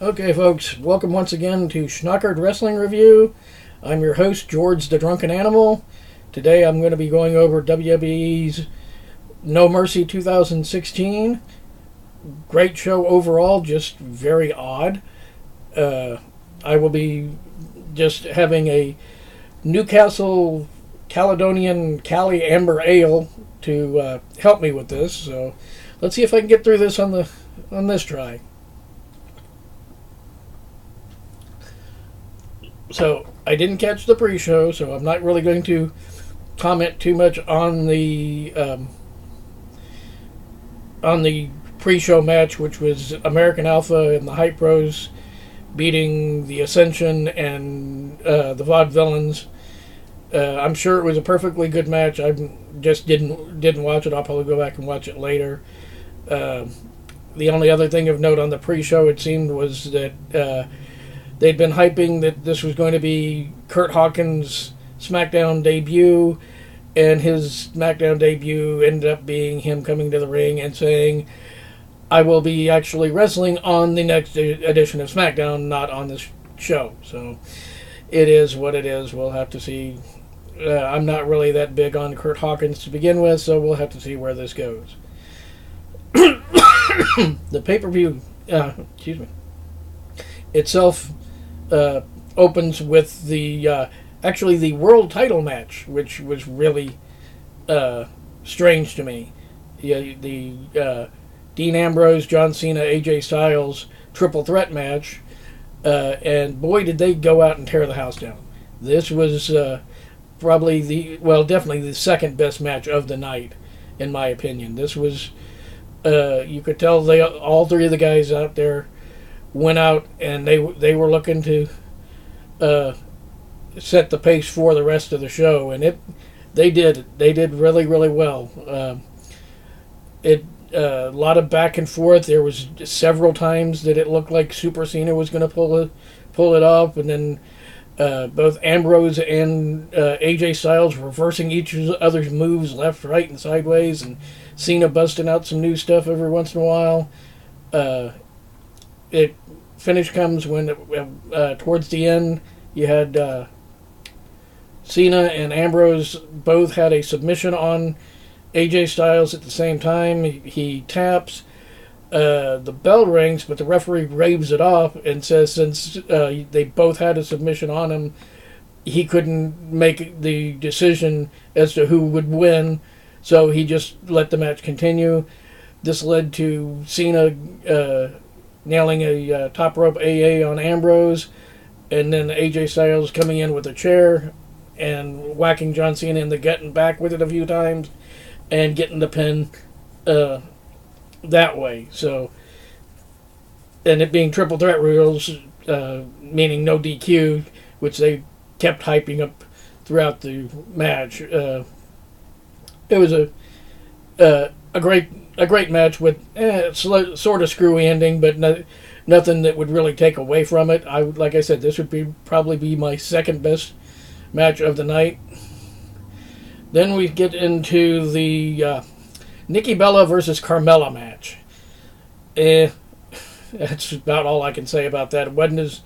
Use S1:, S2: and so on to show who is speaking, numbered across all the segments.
S1: Okay, folks, welcome once again to Schnockered Wrestling Review. I'm your host, George the Drunken Animal. Today I'm going to be going over WWE's No Mercy 2016. Great show overall, just very odd. I will be just having a Newcastle Caledonian Cali Amber Ale to help me with this. So let's see if I can get through this on this try. So I didn't catch the pre-show, so I'm not really going to comment too much on the pre-show match, which was American Alpha and the Hype Bros beating the Ascension and the Vaudevillains. I'm sure it was a perfectly good match. I just didn't watch it. I'll probably go back and watch it later. The only other thing of note on the pre-show, it seemed, was that they'd been hyping that this was going to be Kurt Hawkins' SmackDown debut, and his SmackDown debut ended up being him coming to the ring and saying, I will be actually wrestling on the next edition of SmackDown, not on this show. So it is what it is. We'll have to see. I'm not really that big on Kurt Hawkins to begin with, so we'll have to see where this goes. The pay-per-view, itself opens with the world title match, which was really strange to me. The Dean Ambrose, John Cena, AJ Styles triple threat match, and boy did they go out and tear the house down. This was definitely the second best match of the night, in my opinion. This was, you could tell all three of the guys out there went out and they were looking to set the pace for the rest of the show, and they did really, really well. A lot of back and forth. There was several times that it looked like Super Cena was going to pull it off, and then both Ambrose and AJ Styles reversing each other's moves left, right, and sideways, and Cena busting out some new stuff every once in a while. It finish comes when towards the end you had Cena and Ambrose both had a submission on AJ Styles at the same time. He taps, the bell rings, but the referee raves it off and says since they both had a submission on him, he couldn't make the decision as to who would win, so he just let the match continue. This led to Cena nailing a top rope AA on Ambrose, and then AJ Styles coming in with a chair and whacking John Cena in the gut and back with it a few times and getting the pin that way. So, and it being triple threat rules, meaning no DQ, which they kept hyping up throughout the match. It was a great match with sort of screwy ending, but nothing that would really take away from it. Like I said, this would probably be my second best match of the night. Then we get into the Nikki Bella versus Carmella match. That's about all I can say about that. It wasn't as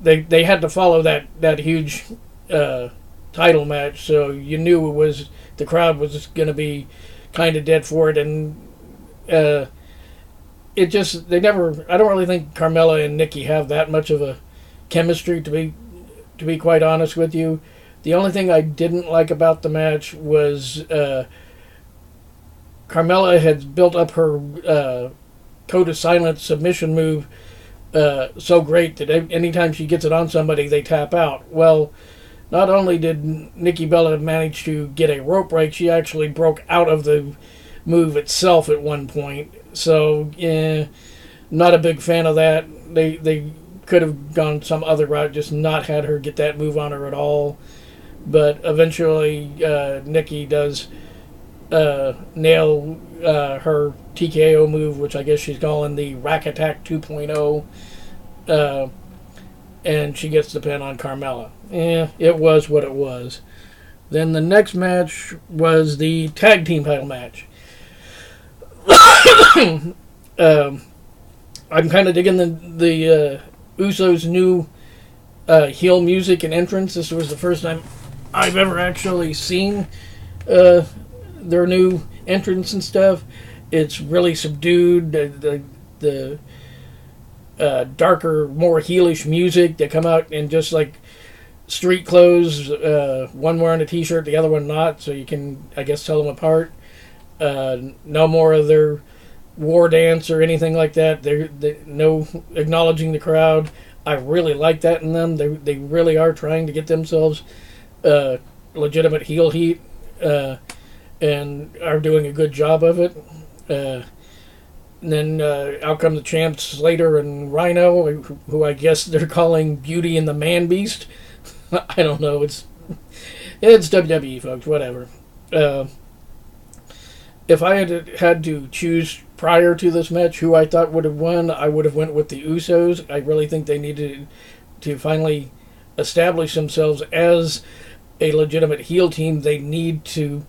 S1: they had to follow that huge title match, so you knew the crowd was going to be kind of dead for it, and I don't really think Carmella and Nikki have that much of a chemistry, to be quite honest with you. The only thing I didn't like about the match was Carmella had built up her code of silence submission move so great that anytime she gets it on somebody, they tap out. Well, not only did Nikki Bella manage to get a rope break, she actually broke out of the move itself at one point. So, not a big fan of that. They could have gone some other route, just not had her get that move on her at all. But eventually, Nikki does nail her TKO move, which I guess she's calling the Rack Attack 2.0. And she gets the pin on Carmella. It was what it was. Then the next match was the tag team title match. I'm kind of digging the Usos' new heel music and entrance. This was the first time I've ever actually seen their new entrance and stuff. It's really subdued. The darker, more heelish music. They come out in just like street clothes, one wearing a t-shirt, the other one not, so you can, I guess, tell them apart. No more of their war dance or anything like that. They no acknowledging the crowd. I really like that in them. They really are trying to get themselves legitimate heel heat, and are doing a good job of it. And then out come the champs Slater and Rhino, who I guess they're calling Beauty and the Man Beast. I don't know. It's WWE, folks. Whatever. If I had to choose prior to this match who I thought would have won, I would have went with the Usos. I really think they needed to finally establish themselves as a legitimate heel team. They need to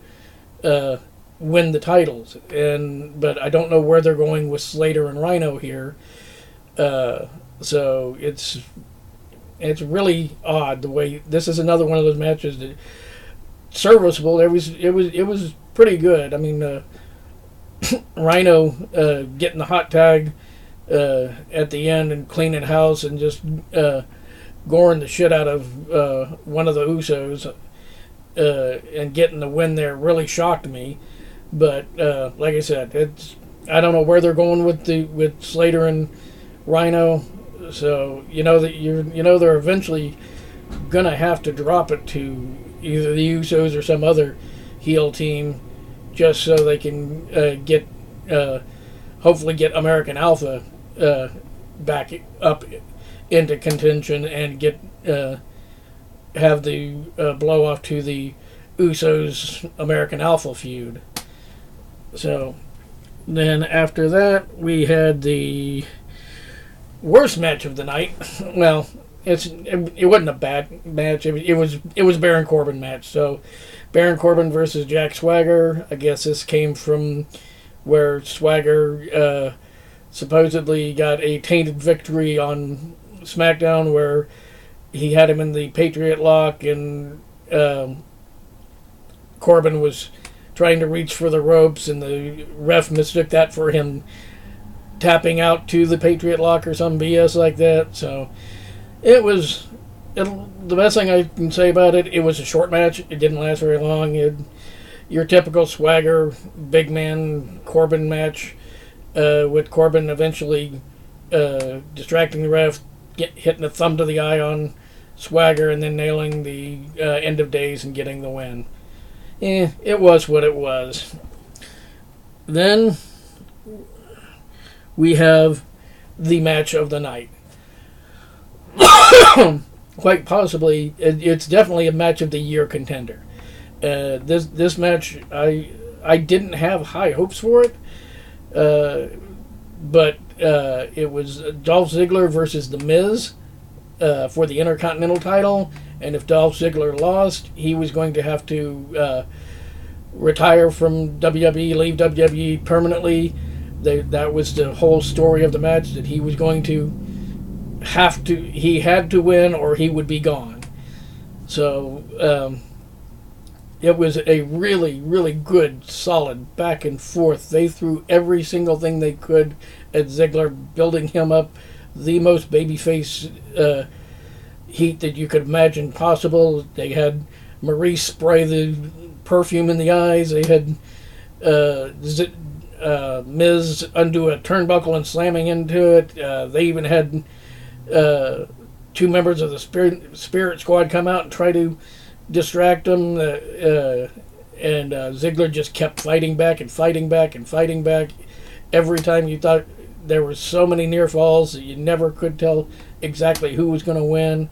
S1: win the titles, but I don't know where they're going with Slater and Rhino here. So it's really odd the way this is another one of those matches that serviceable. It was pretty good. I mean, Rhino getting the hot tag at the end and cleaning house and just goring the shit out of one of the Usos and getting the win there really shocked me. But like I said, I don't know where they're going with Slater and Rhino. So they're eventually gonna have to drop it to either the Usos or some other heel team, just so they can hopefully get American Alpha back up into contention and have the blow off to the Usos American Alpha feud. So then after that we had the worst match of the night. Well, it wasn't a bad match. It was Baron Corbin match. So Baron Corbin versus Jack Swagger. I guess this came from where Swagger supposedly got a tainted victory on SmackDown, where he had him in the Patriot Lock, and Corbin was trying to reach for the ropes, and the ref mistook that for him tapping out to the Patriot Lock or some BS like that. So the best thing I can say about it, it was a short match. It didn't last very long. Your typical Swagger big man Corbin match, with Corbin eventually distracting the ref, hitting a thumb to the eye on Swagger, and then nailing the end of days and getting the win. It was what it was. Then we have the match of the night. Quite possibly, it's definitely a match of the year contender. This match, I didn't have high hopes for it, but it was Dolph Ziggler versus The Miz for the Intercontinental title, and if Dolph Ziggler lost, he was going to have to retire from WWE, leave WWE permanently. That was the whole story of the match, that he was going to he had to win or he would be gone. So it was a really, really good, solid back and forth. They threw every single thing they could at Ziggler, building him up the most babyface heat that you could imagine possible. They had Maurice spray the perfume in the eyes. They had Miz undo a turnbuckle and slamming into it. They even had two members of the Spirit Squad come out and try to distract him. And Ziggler just kept fighting back and fighting back and fighting back. Every time you thought there were so many near falls that you never could tell exactly who was going to win.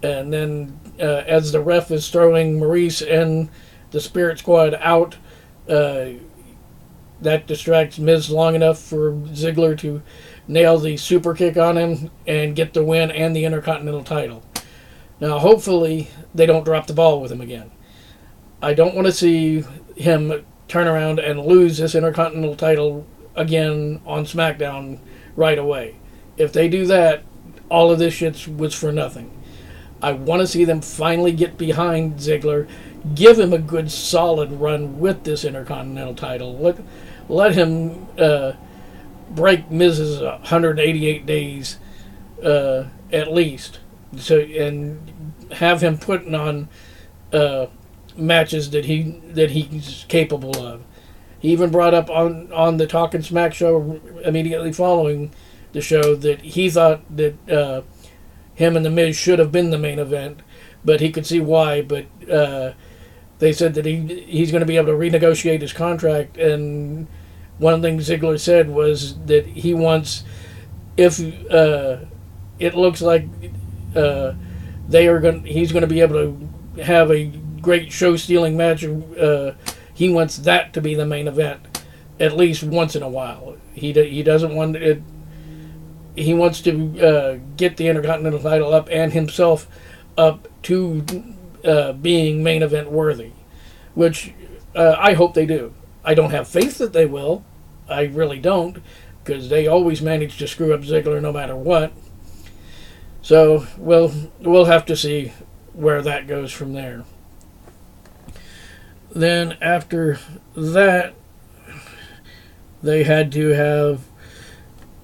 S1: And then as the ref is throwing Maurice and the Spirit Squad out, that distracts Miz long enough for Ziggler to nail the super kick on him and get the win and the Intercontinental title. Now, hopefully, they don't drop the ball with him again. I don't want to see him turn around and lose this Intercontinental title again on SmackDown right away. If they do that, all of this shit was for nothing. I want to see them finally get behind Ziggler, give him a good solid run with this Intercontinental title. Let him break Miz's 188 days at least. So, and have him putting on matches that he's capable of. He even brought up on the Talkin' Smack show immediately following the show that he thought that him and The Miz should have been the main event, but he could see why. But they said that he's going to be able to renegotiate his contract, and one of the things Ziggler said was that he wants, if it looks like he's going to be able to have a great show-stealing match, he wants that to be the main event at least once in a while. He doesn't want it. He wants to get the Intercontinental title up and himself up to being main event worthy, which I hope they do. I don't have faith that they will. I really don't, because they always manage to screw up Ziggler no matter what. So we'll have to see where that goes from there. Then after that, they had to have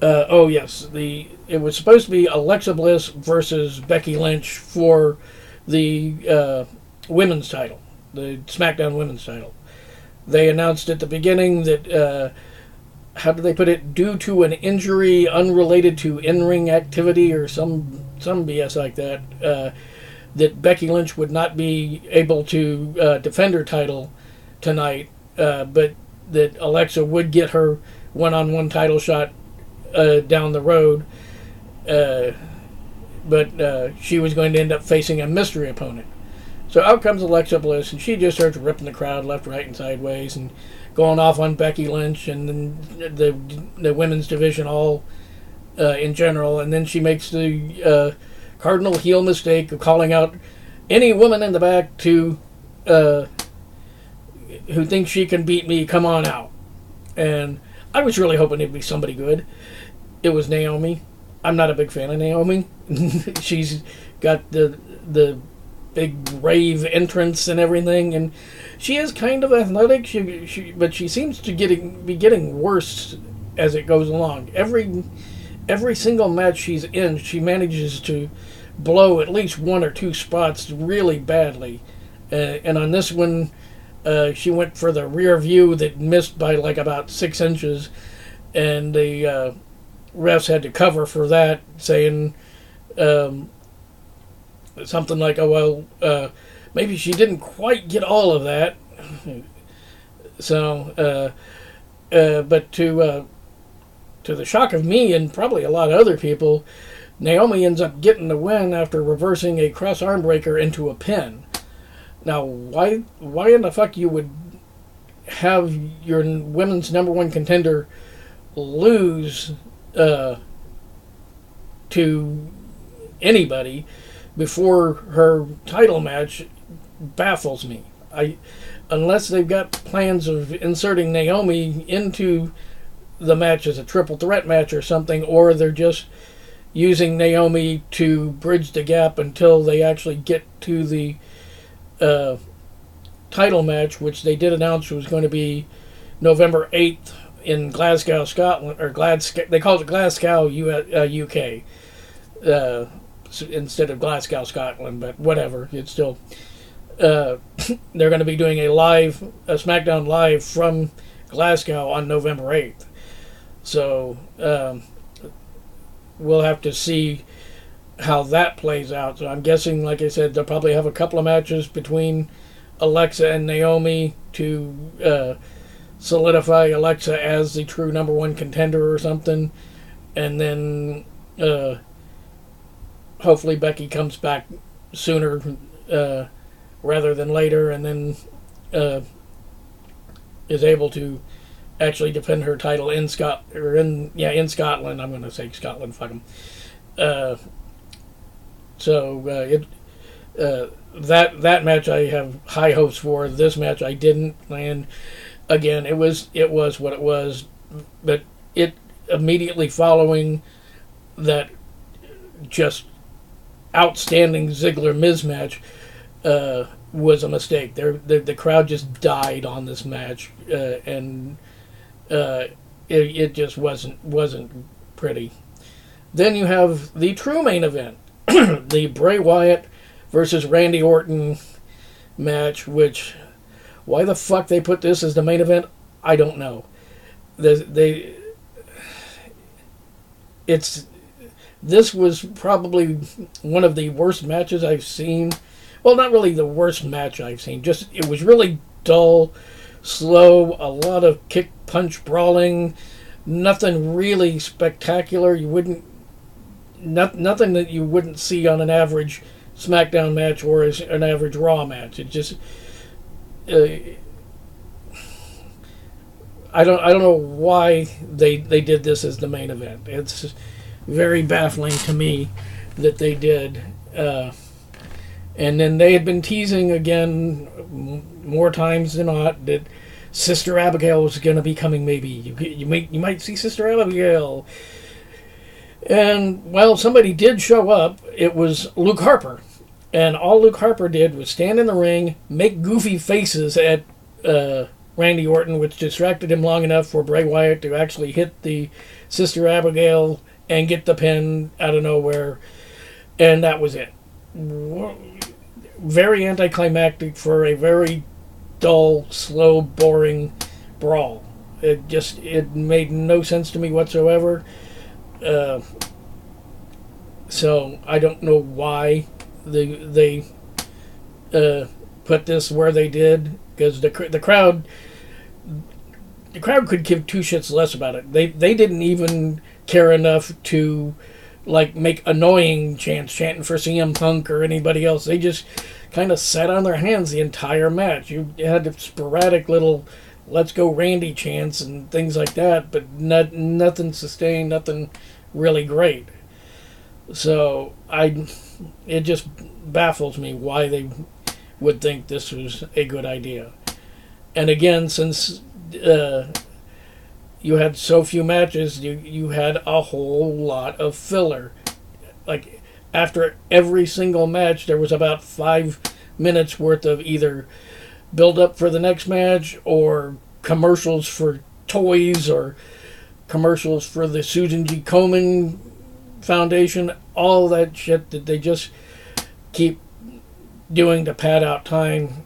S1: it was supposed to be Alexa Bliss versus Becky Lynch for the women's title, the SmackDown women's title. They announced at the beginning that, how did they put it, due to an injury unrelated to in-ring activity or some BS like that, that Becky Lynch would not be able to defend her title tonight, but that Alexa would get her one-on-one title shot down the road, but she was going to end up facing a mystery opponent. So out comes Alexa Bliss, and she just starts ripping the crowd left, right, and sideways, and going off on Becky Lynch and then the women's division all in general. And then she makes the cardinal heel mistake of calling out any woman in the back to who thinks she can beat me, come on out. And I was really hoping it'd be somebody good. It was Naomi. I'm not a big fan of Naomi. She's got the big rave entrance and everything, and she is kind of athletic. But she seems to be getting worse as it goes along. Every single match she's in, she manages to blow at least one or two spots really badly. And on this one, she went for the rear view that missed by like about 6 inches, and the refs had to cover for that, saying something like, "Oh well, maybe she didn't quite get all of that." So, but to the shock of me and probably a lot of other people, Naomi ends up getting the win after reversing a cross arm breaker into a pin. Now, why in the fuck you would have your women's number one contender lose to anybody before her title match baffles me. Unless they've got plans of inserting Naomi into the match as a triple threat match or something, or they're just using Naomi to bridge the gap until they actually get to the title match, which they did announce was going to be November 8th in Glasgow, Scotland, or they call it Glasgow, UK, instead of Glasgow, Scotland, but whatever, it's still, they're going to be doing a SmackDown Live from Glasgow on November 8th. So, we'll have to see how that plays out. So I'm guessing, like I said, they'll probably have a couple of matches between Alexa and Naomi to solidify Alexa as the true number one contender or something, and then hopefully Becky comes back sooner rather than later, and then is able to actually defend her title in Scotland. I'm going to say Scotland. Fuck them. That match I have high hopes for. This match I didn't, and again it was what it was. but it immediately following that just outstanding Ziggler-Miz match was a mistake. The crowd just died on this match, and it just wasn't pretty. Then you have the true main event, the Bray Wyatt versus Randy Orton match, which, why the fuck they put this as the main event, I don't know. This was probably one of the worst matches I've seen. Well, not really the worst match I've seen. Just, it was really dull, slow, a lot of kick, punch, brawling. Nothing really spectacular. Nothing that you wouldn't see on an average SmackDown match or an average Raw match. It just, I don't know why they did this as the main event. It's very baffling to me that they did. And then they had been teasing again more times than not that Sister Abigail was going to be coming. Maybe you might see Sister Abigail. And, well, somebody did show up. It was Luke Harper. And all Luke Harper did was stand in the ring, make goofy faces at Randy Orton, which distracted him long enough for Bray Wyatt to actually hit the Sister Abigail and get the pin out of nowhere. And that was it. Very anticlimactic for a very dull, slow, boring brawl. It made no sense to me whatsoever. So I don't know why they put this where they did, because the crowd could give two shits less about it. They didn't even care enough to make annoying chants chanting for CM Punk or anybody else. They just kind of sat on their hands the entire match. You had sporadic little "Let's go Randy" chants and things like that, but nothing sustained, nothing really great. So it just baffles me why they would think this was a good idea. And again, since you had so few matches, you had a whole lot of filler. After every single match, there was about 5 minutes worth of either build up for the next match or commercials for toys or commercials for the Susan G. Komen Foundation, all that shit that they just keep doing to pad out time.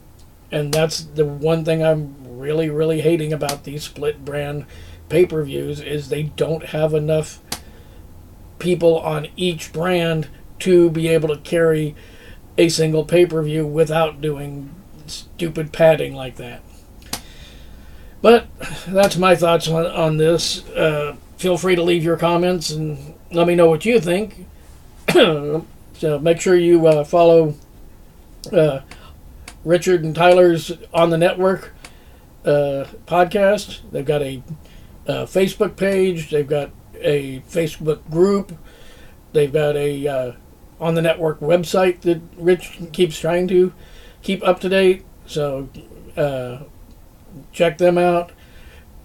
S1: And that's the one thing I'm really, really hating about these split brand pay-per-views, is they don't have enough people on each brand to be able to carry a single pay-per-view without doing stupid padding like that. But that's my thoughts on this. Feel free to leave your comments and let me know what you think. So make sure you follow Richard and Tyler's On the Network podcast. They've got a Facebook page. They've got a Facebook group. They've got a On the Network website that Rich keeps trying to keep up to date. So check them out.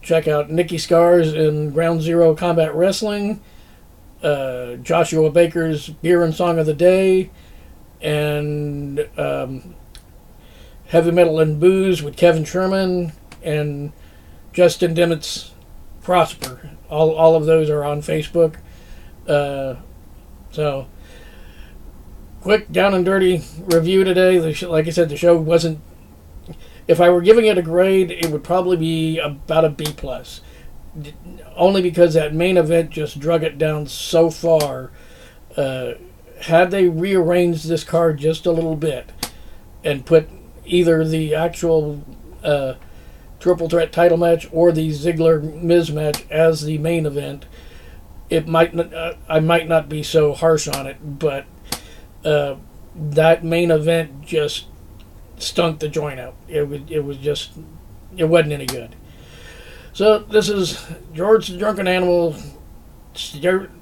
S1: Check out Nikki Scars and Ground Zero Combat Wrestling. Joshua Baker's Beer and Song of the Day. And Heavy Metal and Booze with Kevin Sherman. And Justin Dimmitt's Prosper. All of those are on Facebook. So, quick down and dirty review today. Like I said, the show wasn't... If I were giving it a grade, it would probably be about a B+. Only because that main event just drug it down so far. Had they rearranged this card just a little bit and put either the actual triple threat title match or the Ziggler-Miz match as the main event, it might not, I might not be so harsh on it, but that main event just stunk the joint out. It wasn't any good. So this is George the Drunken Animal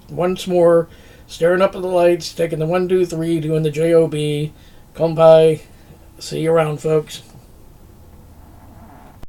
S1: once more staring up at the lights, taking the 1, 2, 3, doing the JOB. Come by. See you around, folks.